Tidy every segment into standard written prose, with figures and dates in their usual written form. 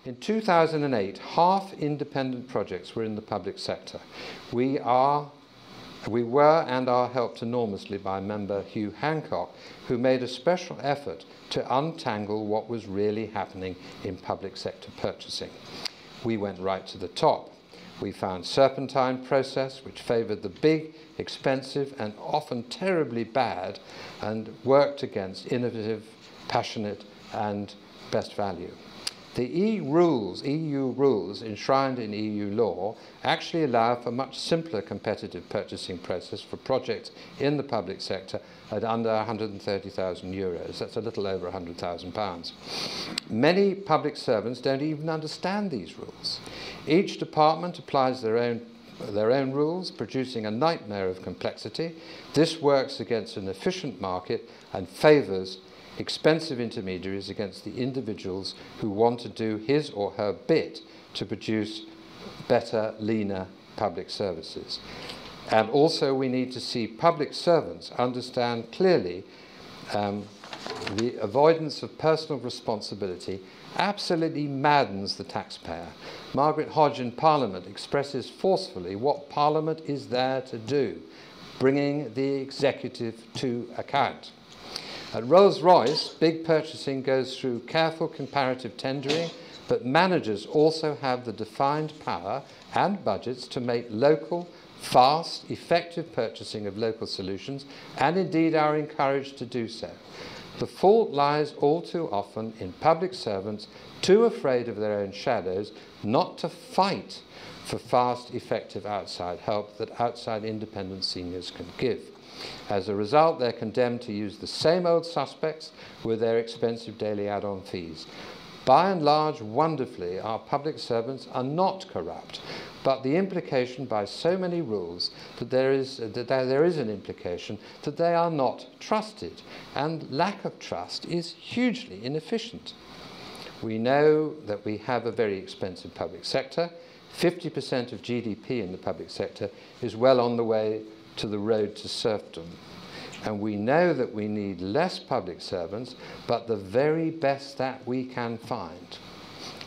In 2008, half independent projects were in the public sector. We were and are helped enormously by member Hugh Hancock, who made a special effort to untangle what was really happening in public sector purchasing. We went right to the top. We found serpentine process, which favoured the big, expensive, and often terribly bad, and worked against innovative, passionate, and best value. The EU rules enshrined in EU law actually allow for a much simpler competitive purchasing process for projects in the public sector at under 130,000 euros. That's a little over £100,000. Many public servants don't even understand these rules. Each department applies their own rules, producing a nightmare of complexity. This works against an efficient market and favours expensive intermediaries against the individuals who want to do his or her bit to produce better, leaner public services. And also we need to see public servants understand clearly the avoidance of personal responsibility absolutely maddens the taxpayer. Margaret Hodge in Parliament expresses forcefully what Parliament is there to do, bringing the executive to account. At Rolls-Royce, big purchasing goes through careful comparative tendering, but managers also have the defined power and budgets to make local, fast, effective purchasing of local solutions, and indeed are encouraged to do so. The fault lies all too often in public servants too afraid of their own shadows not to fight for fast, effective outside help that outside independent seniors can give. As a result, they're condemned to use the same old suspects with their expensive daily add-on fees. By and large, wonderfully, our public servants are not corrupt, but the implication by so many rules that there is an implication that they are not trusted, and lack of trust is hugely inefficient. We know that we have a very expensive public sector. 50% of GDP in the public sector is well on the way to the road to serfdom. And we know that we need less public servants, but the very best that we can find.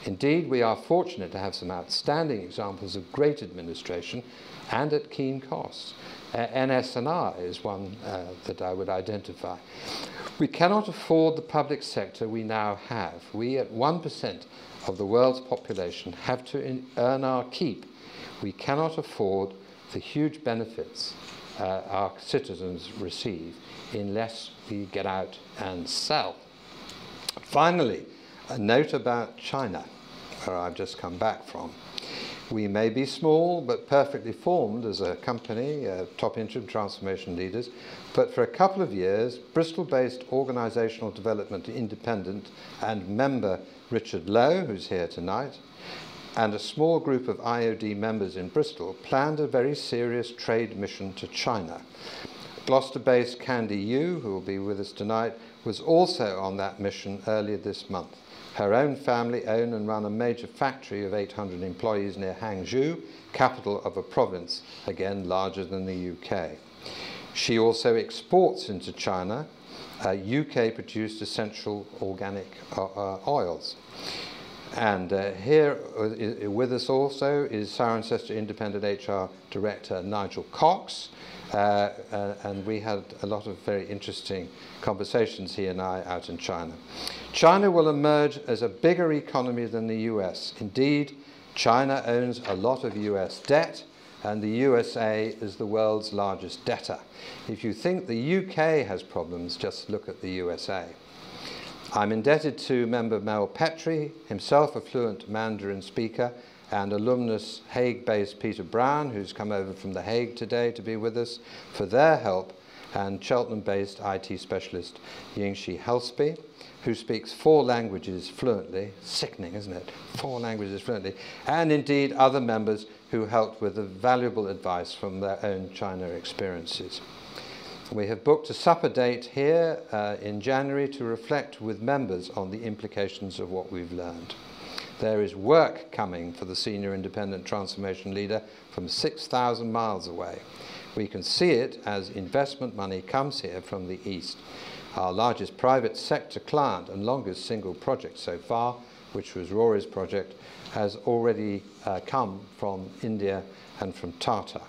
Indeed, we are fortunate to have some outstanding examples of great administration and at keen costs. NS&I is one that I would identify. We cannot afford the public sector we now have. We, at 1% of the world's population, have to earn our keep. We cannot afford the huge benefits our citizens receive unless we get out and sell. Finally, a note about China, where I've just come back from. We may be small but perfectly formed as a company, top interim transformation leaders, but for a couple of years, Bristol-based organisational development independent and member Richard Lowe, who's here tonight, and a small group of IOD members in Bristol planned a very serious trade mission to China. Gloucester-based Candy Yu, who will be with us tonight, was also on that mission earlier this month. Her own family own and run a major factory of 800 employees near Hangzhou, capital of a province, again larger than the UK. She also exports into China UK-produced essential organic oils. And here with us also is Cirencester Independent HR Director Nigel Cox, and we had a lot of very interesting conversations, he and I, out in China. China will emerge as a bigger economy than the US. Indeed, China owns a lot of US debt, and the USA is the world's largest debtor. If you think the UK has problems, just look at the USA. I'm indebted to member Mel Petrie, himself a fluent Mandarin speaker, and alumnus Hague-based Peter Brown, who's come over from The Hague today to be with us, for their help, and Cheltenham-based IT specialist Yingxi Helsby, who speaks 4 languages fluently. Sickening, isn't it? 4 languages fluently. And indeed other members who helped with the valuable advice from their own China experiences. We have booked a supper date here in January to reflect with members on the implications of what we've learned. There is work coming for the senior independent transformation leader from 6,000 miles away. We can see it as investment money comes here from the East. Our largest private sector client and longest single project so far which was Rory's project, has already come from India and from Tata.